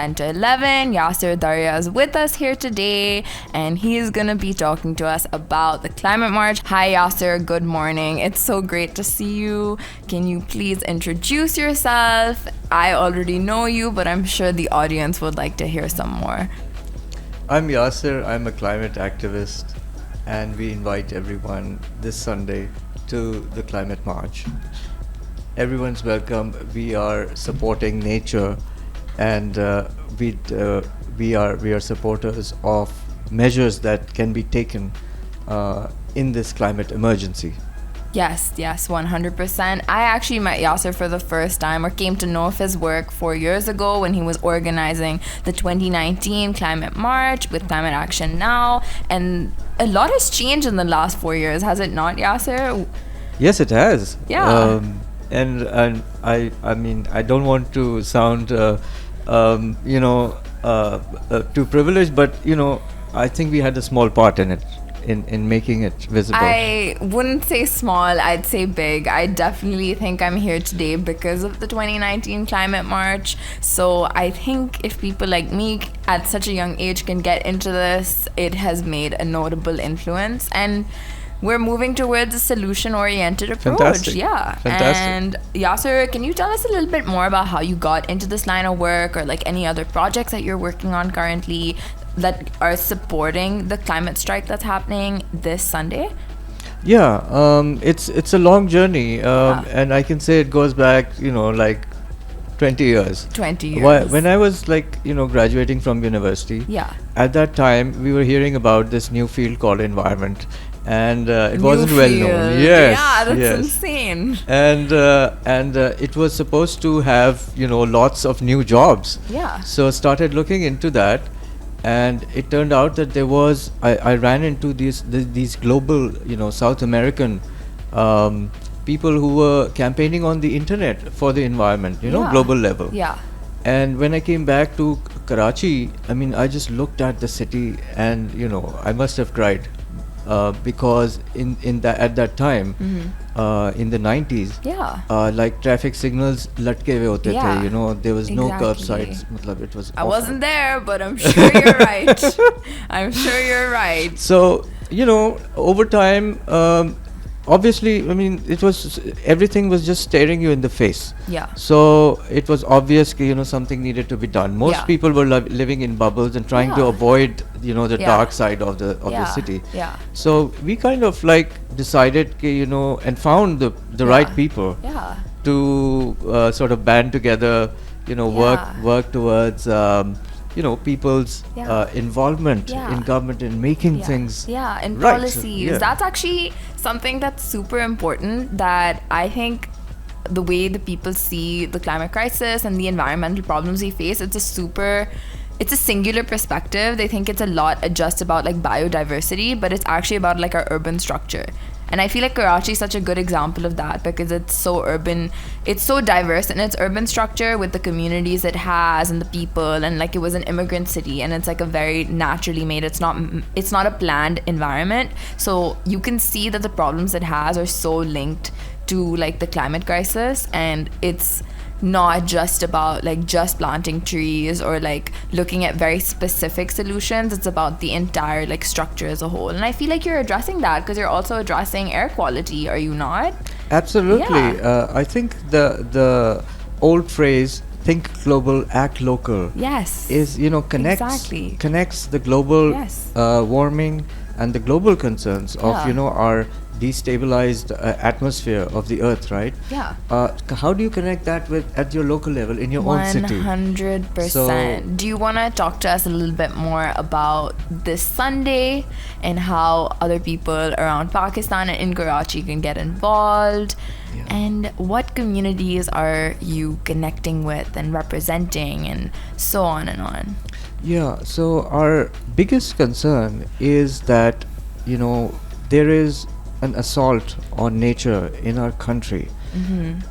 10 to 11. Yasir Darya is with us here today, and he is going to be talking to us about the climate march. Hi Yasir, good morning. It's so great to see you. Can you please introduce yourself? I already know you, but I'm sure the audience would like to hear some more. I'm Yasir. I'm a climate activist, and we invite everyone this Sunday to the climate march. Everyone's welcome. We are supporting nature, and we are supporters of measures that can be taken in this climate emergency. Yes, 100%. I actually met Yasir for the first time, or came to know of his work 4 years ago when he was organizing the 2019 Climate March with Climate Action Now. And a lot has changed in the last 4 years, has it not, Yasir? Yes, it has. Yeah. And I mean, I don't want to sound too privileged, but I think we had a small part in it. In making it visible. I wouldn't say small, I'd say big. I definitely think I'm here today because of the 2019 Climate March. So I think if people like me at such a young age can get into this, it has made a notable influence. And we're moving towards a solution-oriented approach. Fantastic. Yeah. Fantastic. And Yasir, can you tell us a little bit more about how you got into this line of work, or like any other projects that you're working on currently that are supporting the climate strike that's happening this Sunday? Yeah, it's a long journey, and I can say it goes back, like 20 years. 20 years. When I was graduating from university, Yeah. at that time we were hearing about this new field called environment, and it New wasn't well field. known. Yes, Yeah, that's yes. insane. And it was supposed to have lots of new jobs. Yeah. So started looking into that. And it turned out that there was I ran into these global South American people who were campaigning on the internet for the environment, global level. Yeah. And when I came back to Karachi, I mean, I just looked at the city, and I must have cried because at that time, in the 90s, like traffic signals latke hue hote the, there was no curbsides. It was I awful. wasn't there, but I'm sure you're right. I'm sure you're right. So over time, obviously, I mean, everything was just staring you in the face. Yeah. So it was obvious something needed to be done. Most people were living in bubbles and trying to avoid the dark side of the city. Yeah. So we kind of decided and found the right people to sort of band together, work towards people's involvement in government in making things and right. policies. That's actually something that's super important, that I think the way the people see the climate crisis and the environmental problems we face, it's a singular perspective. They think it's a lot just about biodiversity, but it's actually about our urban structure. And I feel like Karachi is such a good example of that, because it's so urban, it's so diverse in its urban structure with the communities it has and the people, and it was an immigrant city, and it's a very naturally made, it's not a planned environment. So you can see that the problems it has are so linked to the climate crisis, and it's not just about just planting trees or looking at very specific solutions. It's about the entire structure as a whole. And I feel like you're addressing that because you're also addressing air quality, are you not? Absolutely. I think the old phrase, think global, act local, is connects the global warming and the global concerns of our destabilized atmosphere of the earth, right? Yeah. How do you connect that at your local level in your own city? 100%. So, do you want to talk to us a little bit more about this Sunday and how other people around Pakistan and in Karachi can get involved? Yeah. And what communities are you connecting with and representing, and so on and on? Yeah, so our biggest concern is that, there is an assault on nature in our country.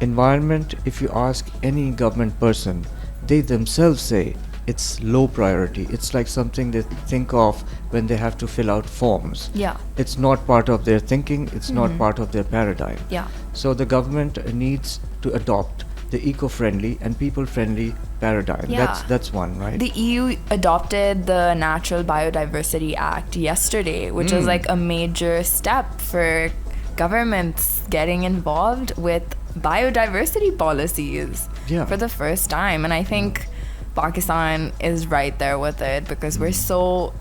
Environment, if you ask any government person, they themselves say it's low priority. It's like something they think of when they have to fill out forms. Yeah. It's not part of their thinking, it's not part of their paradigm. Yeah. So the government needs to adopt the eco-friendly and people-friendly paradigm. Yeah. That's one, right? The EU adopted the Natural Biodiversity Act yesterday, which is like a major step for governments getting involved with biodiversity policies for the first time. And I think Pakistan is right there with it because we're so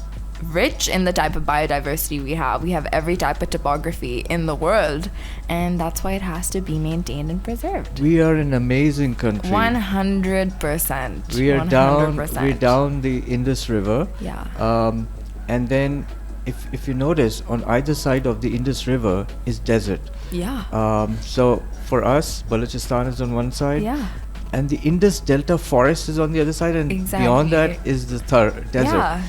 rich in the type of biodiversity we have. We have every type of topography in the world, and that's why it has to be maintained and preserved. We are an amazing country. 100%. We are down. We're down the Indus River. Yeah. And then, if you notice, on either side of the Indus River is desert. Yeah. So for us, Balochistan is on one side. Yeah. And the Indus Delta forest is on the other side, and beyond that is the desert. Yeah.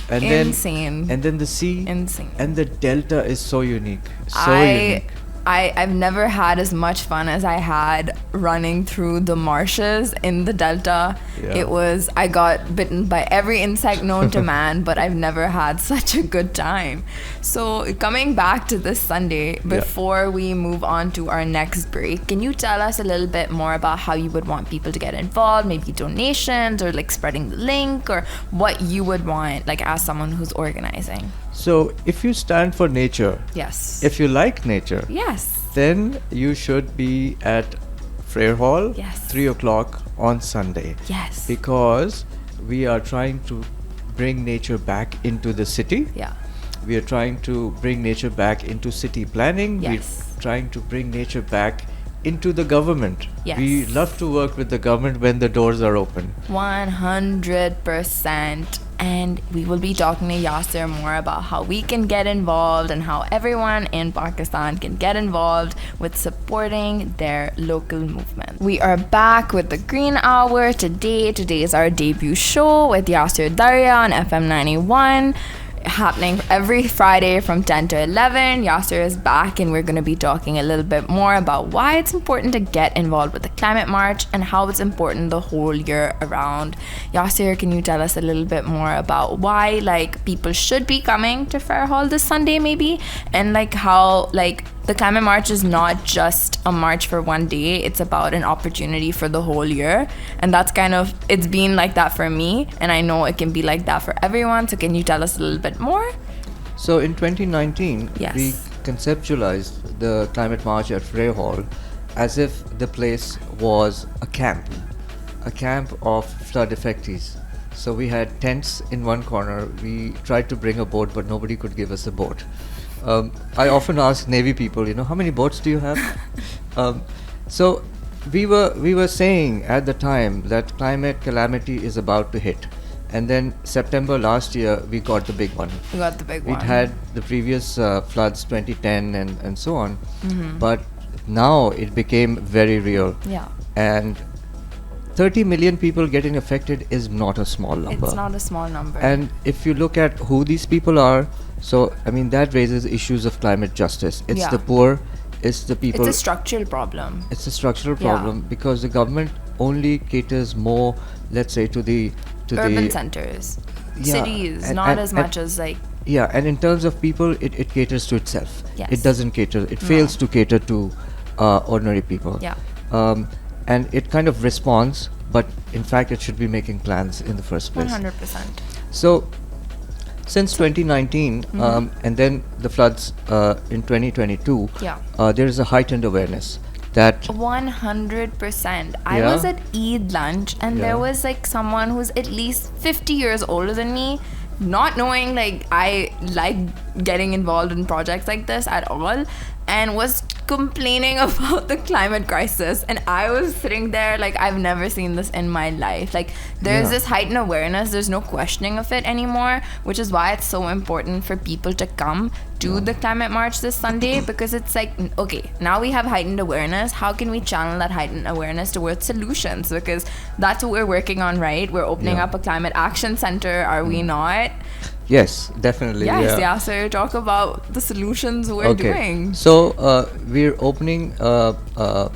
And Insane. then the sea. Insane. And the delta is so unique. Unique. I've never had as much fun as I had running through the marshes in the delta. Yeah. I got bitten by every insect known to man, but I've never had such a good time. So coming back to this Sunday, before we move on to our next break, can you tell us a little bit more about how you would want people to get involved, maybe donations or like spreading the link, or what you would want like as someone who's organizing? So if you stand for nature, Yes. if you like nature, Yes. then you should be at Frere Hall, Yes. 3 o'clock on Sunday. Yes. Because we are trying to bring nature back into the city. Yeah. We are trying to bring nature back into city planning. Yes. We're trying to bring nature back into the government. Yes. We love to work with the government when the doors are open. 100%. And we will be talking to Yasir more about how we can get involved and how everyone in Pakistan can get involved with supporting their local movement. We are back with the Green Hour today. Today is our debut show with Yasir Darya on FM91. Happening every Friday from 10 to 11. Yasir is back, and we're going to be talking a little bit more about why it's important to get involved with the climate march and how it's important the whole year around. Yasir, can you tell us a little bit more about why like people should be coming to Fair Hall this Sunday maybe, and like how like the climate march is not just a march for one day, it's about an opportunity for the whole year. And that's kind of, it's been like that for me, and I know it can be like that for everyone. So can you tell us a little bit more? So in 2019, Yes. we conceptualized the climate march at Frere Hall as if the place was a camp of flood affectees. So we had tents in one corner. We tried to bring a boat, but nobody could give us a boat. I often ask Navy people, how many boats do you have? So we were saying at the time that climate calamity is about to hit. And then September last year, we got the big one. We got the big one. We'd had the previous floods, 2010 and so on. But now it became very real. Yeah. And 30 million people getting affected is not a small number. It's not a small number. And if you look at who these people are, so I mean that raises issues of climate justice. It's the poor, it's the people. It's a structural problem. It's a structural problem because the government only caters more, let's say, to the urban centers, cities, not as much as like. Yeah, and in terms of people, it caters to itself. Yes. It doesn't cater. It fails to cater to ordinary people. Yeah. And it kind of responds, but in fact, it should be making plans in the first place. 100%. So, since 2019, and then the floods in 2022, there is a heightened awareness that 100%. I was at Eid lunch, and there was like someone who's at least 50 years older than me, not knowing like I like getting involved in projects like this at all, and was complaining about the climate crisis. And I was sitting there like, I've never seen this in my life. Like there's this heightened awareness, there's no questioning of it anymore, which is why it's so important for people to come to the climate march this Sunday, because it's like, okay, now we have heightened awareness, how can we channel that heightened awareness towards solutions? Because that's what we're working on, right? We're opening up a climate action center, are we not? Yes, definitely. Yes, Yasir, talk about the solutions we're doing. So we're opening a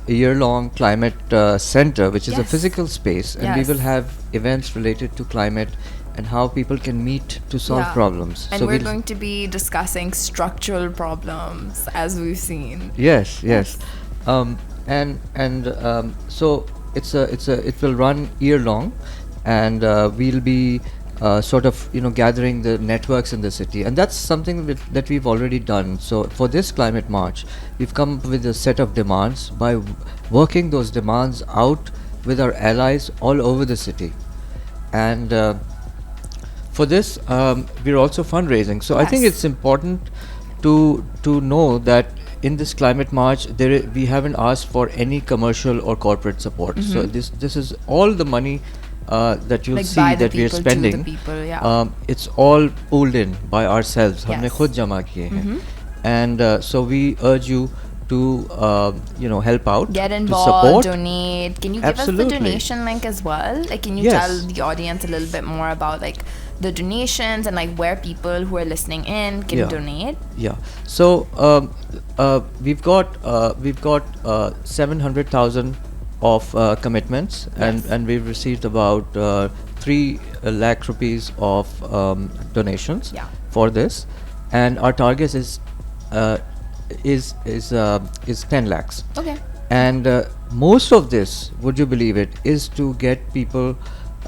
year-long climate center, which is a physical space, and we will have events related to climate and how people can meet to solve problems. And so we're going to be discussing structural problems, as we've seen. Yes. and so it will run year long, and we'll be sort of gathering the networks in the city, and that's something that we've already done. So for this climate march, we've come up with a set of demands by working those demands out with our allies all over the city, and for this we're also fundraising. So I think Yes. it's important to know that in this climate march we haven't asked for any commercial or corporate support. So this is all the money that you'll Like see by the that we're people, to the spending. people, yeah. It's all pulled in by ourselves. हमने Yes. खुद जमा किए हैं. And so we urge you to help out, Get to involved, support. donate. Can you give us the Absolutely. donation link as well? Like, can you Yes. tell the audience a little bit more about like the donations and like where people who are listening in can Yeah. donate? Yeah. So we've got 700,000 of commitments, and we've received about 3 lakh rupees of donations Yeah. for this, and our target is 10 lakhs. Okay. And most of this, would you believe it, is to get people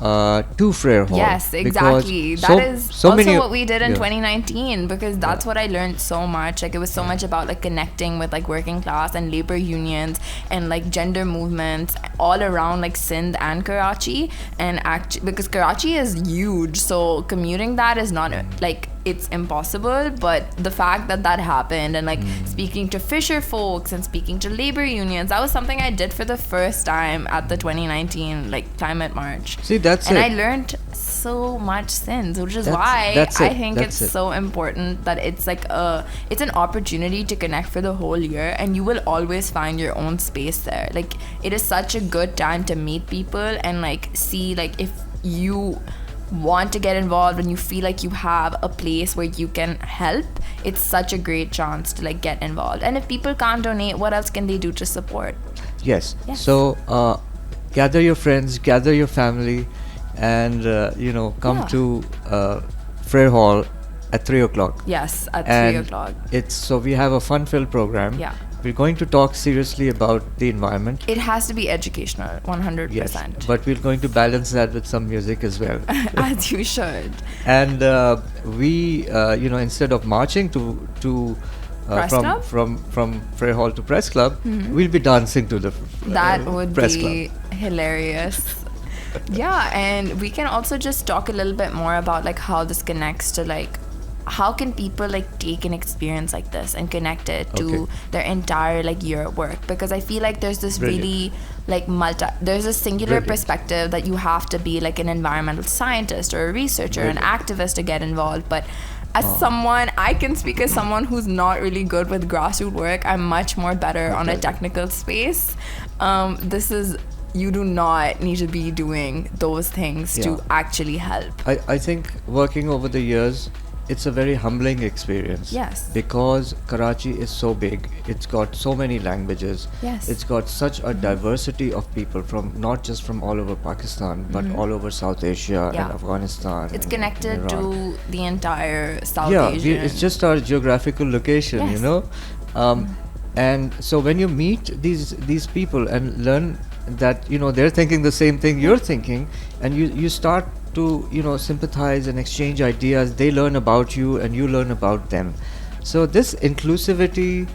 to Frere Hall. Yes, because exactly. so- That is so also many- what we did in yeah. 2019, because that's what I learned so much. Like, it was so much about like connecting with like working class and labor unions and like gender movements all around like Sindh and Karachi. And because Karachi is huge, so commuting that is not like it's impossible, but the fact that that happened and like speaking to fisher folks and speaking to labor unions, that was something I did for the first time at the 2019 like climate march. See, that's And it. I learned so much since, which is That's- why that's I it, think that's it's it. so important that it's like it's an opportunity to connect for the whole year, and you will always find your own space there. Like, it is such a good time to meet people and like see like if you want to get involved and you feel like you have a place where you can help, it's such a great chance to like get involved. And if people can't donate, what else can they do to support? Yes. Yes. So gather your friends, gather your family, and come Yeah. to Frere Hall at 3 o'clock. Yes, at And 3 o'clock. we have a fun-filled program. Yeah. We're going to talk seriously about the environment. It has to be educational, 100%. Yes, but we're going to balance that with some music as well. As you should. And we, instead of marching to Press Club? from Frere Hall to Press Club, we'll be dancing to the That would Press be Club. hilarious. Yeah, and we can also just talk a little bit more about like how this connects to like how can people like take an experience like this and connect it to Okay. their entire like year at work, because I feel like there's this Brilliant. really like there's a singular Brilliant. perspective that you have to be like an environmental scientist or a researcher, an Brilliant. activist to get involved. But as someone, I can speak as someone who's not really good with grassroots work. I'm much more better on a Okay. technical space. You do not need to be doing those things to Yeah. actually help. I think working over the years, it's a very humbling experience. Yes. Because Karachi is so big, it's got so many languages. Yes. It's got such a diversity of people from not just from all over Pakistan, but all over South Asia Yeah. and Afghanistan. It's and connected Iran. to the entire South Yeah, Asian. it's just our geographical location, Yes. And so when you meet these people and learn that they're thinking the same thing you're thinking, and you start to sympathize and exchange ideas. They learn about you and you learn about them. So this inclusivity,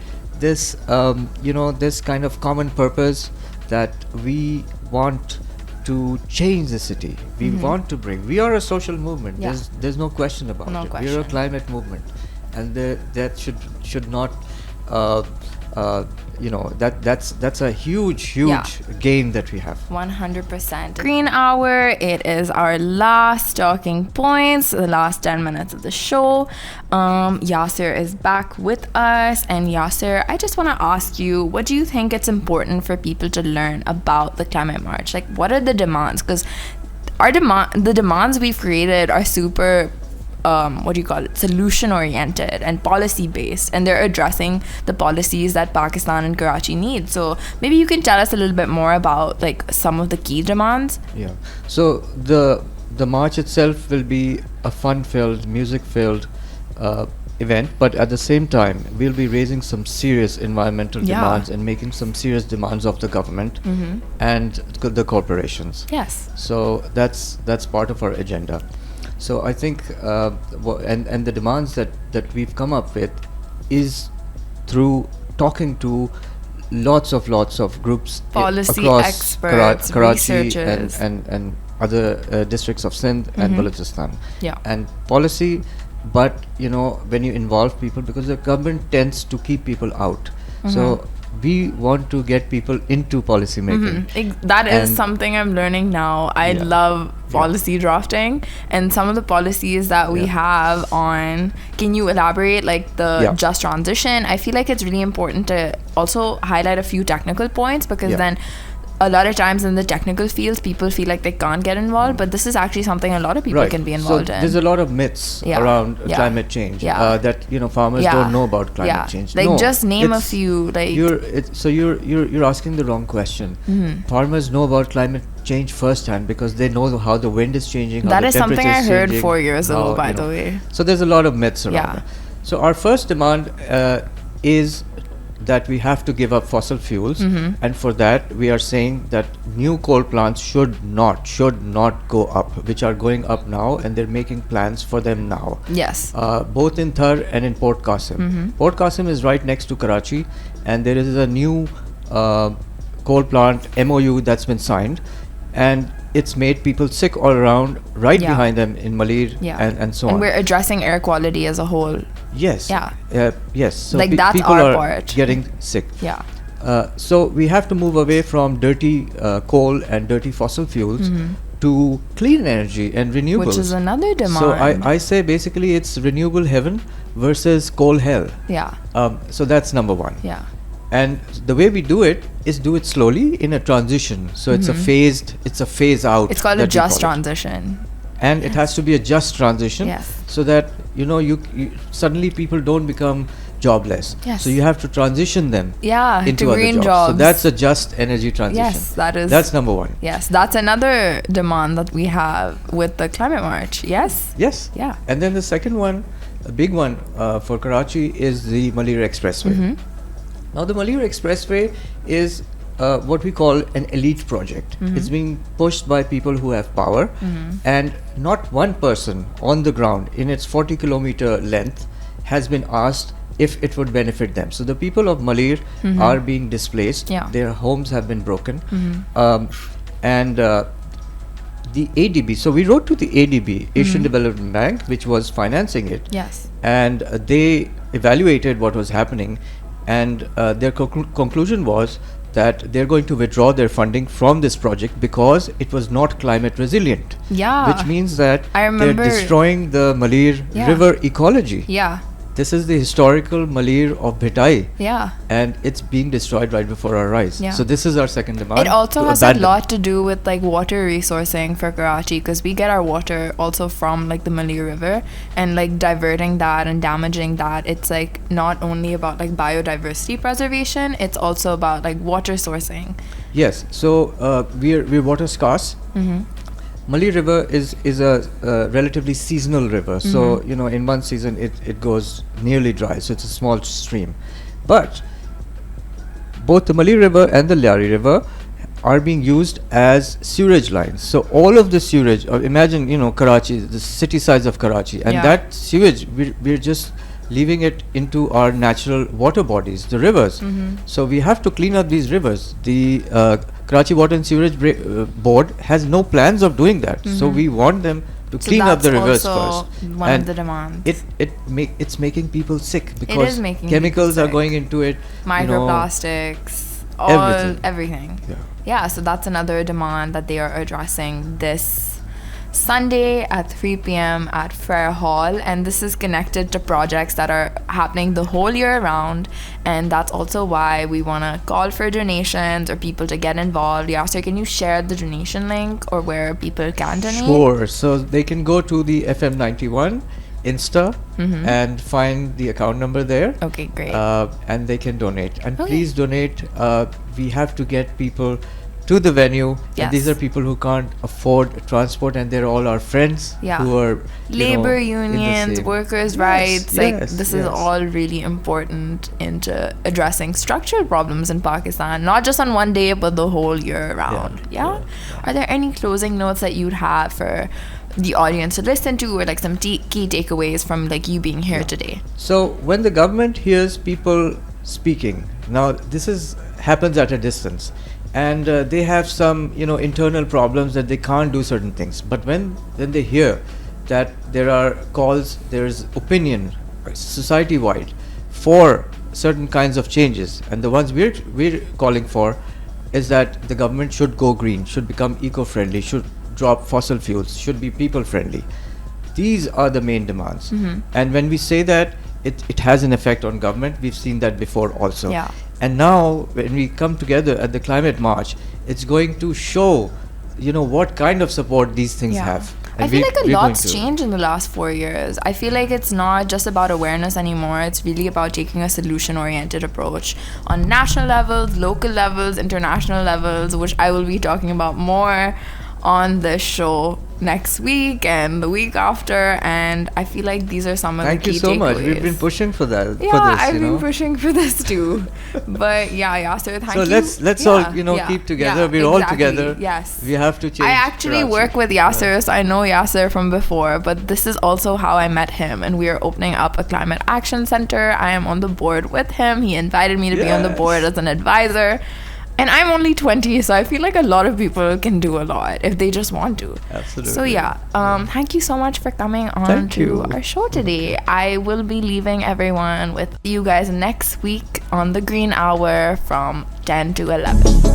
this this kind of common purpose that we want to change the city, we want to bring. We are a social movement. Yeah. There's no question about No it. We're a question. climate movement, and that should not that's a huge Yeah. gain that we have. 100%. Green Hour, it is our last talking points, the last 10 minutes of the show. Yasir is back with us. And Yasir, I just want to ask you, what do you think it's important for people to learn about the climate march? Like, what are the demands? Because the demands we've created are super solution oriented and policy based, and they're addressing the policies that Pakistan and Karachi need. So maybe you can tell us a little bit more about like some of the key demands. Yeah. So the march itself will be a fun-filled, music-filled, event, but at the same time, we'll be raising some serious environmental Yeah. demands and making some serious demands of the government and the corporations. Yes. So that's part of our agenda. So I think, and the demands that we've come up with is through talking to lots of groups Policy across experts, Karachi researchers. and other districts of Sindh and Balochistan. Yeah. And policy, but when you involve people, because the government tends to keep people out, so we want to get people into policy making. That is And- something I'm learning now. I Yeah. love policy drafting, and some of the policies that we Yeah. have on. Can you elaborate, like the Yeah. just transition? I feel like it's really important to also highlight a few technical points, because Yeah. then a lot of times in the technical fields, people feel like they can't get involved, but this is actually something a lot of people can be involved so in. there's a lot of myths Yeah. around Yeah. climate change, Yeah. that farmers Yeah. don't know about climate Yeah. change. Like, No, just name a it's- few, like- you're asking the wrong question. Farmers know about climate change firsthand because they know how the wind is changing. How That the is something temperature I is heard changing, 4 years ago, how, by the way. So there's a lot of myths around Yeah. that. So our first demand is that we have to give up fossil fuels, and for that we are saying that new coal plants should not go up, which are going up now, and they're making plans for them now. Yes. Both in Thar and in Port Qasim. Port Qasim is right next to Karachi, and there is a new coal plant MOU that's been signed, and it's made people sick all around, right Yeah. behind them in Malir Yeah. and so and on. we're addressing air quality as a whole. Yes. Yeah. Yes. So Like, that's people our are part. getting sick. Yeah. So we have to move away from dirty coal and dirty fossil fuels to clean energy and renewables. Which is another demand. So I say basically it's renewable heaven versus coal hell. Yeah. So that's number one. Yeah. And the way we do it is do it slowly in a transition. So it's a phase out. It's called a that we just call it. transition. And it has to be a just transition. Yes. So that you suddenly people don't become jobless. Yes. So you have to transition them Yeah. into to other green jobs. So jobs. that's a just energy transition. Yes, That's number one. Yes, that's another demand that we have with the climate march. Yes. Yes. Yeah. And then the second one, a big one for Karachi, is the Malir Expressway. Now the Malir Expressway is what we call an elite project. It's being pushed by people who have power, and not one person on the ground in its 40-kilometer length has been asked if it would benefit them. So the people of Malir are being displaced. Yeah. Their homes have been broken. And the ADB, so we wrote to the ADB, Asian Development Bank, which was financing it. Yes. And they evaluated what was happening, and their conclusion was that they're going to withdraw their funding from this project because it was not climate resilient. Yeah. Which means that I they're remember- destroying the Malir Yeah. river ecology. Yeah. This is the historical Malir of Bhitai, Yeah. and it's being destroyed right before our eyes. Yeah. So this is our second demand. It also to has a abandon. lot to do with like water resourcing for Karachi, because we get our water also from like the Malir River, and like diverting that and damaging that, it's like not only about like biodiversity preservation, it's also about like water sourcing. Yes. So we're water scarce. Malir River is a relatively seasonal river. So in one season it goes nearly dry. So it's a small stream, but both the Malir River and the Lyari River are being used as sewage lines. So all of the sewage, imagine Karachi, the city size of Karachi, and Yeah. that sewage we're just leaving it into our natural water bodies, the rivers. So we have to clean up these rivers. The Karachi Water and Sewerage Board has no plans of doing that. So we want them to So clean up the that's rivers also first. one And of the demands. it's making people sick because making chemicals people are sick. going into it. Microplastics, everything. Yeah. Yeah, so that's another demand that they are addressing this Sunday at 3 p.m. at Fair Hall, and this is connected to projects that are happening the whole year round, and that's also why we want to call for donations or people to get involved. Yasir, can you share the donation link or where people can donate? Sure. So they can go to the FM91 Insta and find the account number there. Okay, great. And they can donate. And Okay. please donate. We have to get people to the venue. Yes. And these are people who can't afford transport, and they're all our friends who are labor in the unions, same- workers' rights. This is yes. all really important into addressing structural problems in Pakistan, not just on one day, but the whole year round. Yeah. Are there any closing notes that you'd have for the audience to listen to, or like some key takeaways from like you being here today? So when the government hears people speaking, now this happens at a distance, and they have some internal problems that they can't do certain things. But when they hear that there are calls, there is opinion society wide for certain kinds of changes, and the ones we're calling for is that the government should go green, should become eco-friendly, should drop fossil fuels, should be people-friendly. These are the main demands. And when we say that, it has an effect on government. We've seen that before also. Yeah. And now when we come together at the climate march, it's going to show what kind of support these things have. I And feel we- like a we're going lot's to- changed in the last 4 years. I feel like it's not just about awareness anymore. It's really about taking a solution-oriented approach on national levels, local levels, international levels, which I will be talking about more on this show next week and the week after. And I feel like these are some of Thank the you key so much. We've takeaways. been pushing for that. Yeah, for this, I've been pushing for this too. But Yasir, thank So you. let's all keep together. We're all together. Yes. We have to change. I actually Karachi. work with Yasir, so I know Yasir from before, but this is also how I met him, and we are opening up a climate action center. I am on the board with him. He invited me to be on the board as an advisor. And I'm only 20, so I feel like a lot of people can do a lot if they just want to. Absolutely. So thank you so much for coming on Thank you. our show today. I will be leaving everyone with you guys next week on the Green Hour from 10 to 11.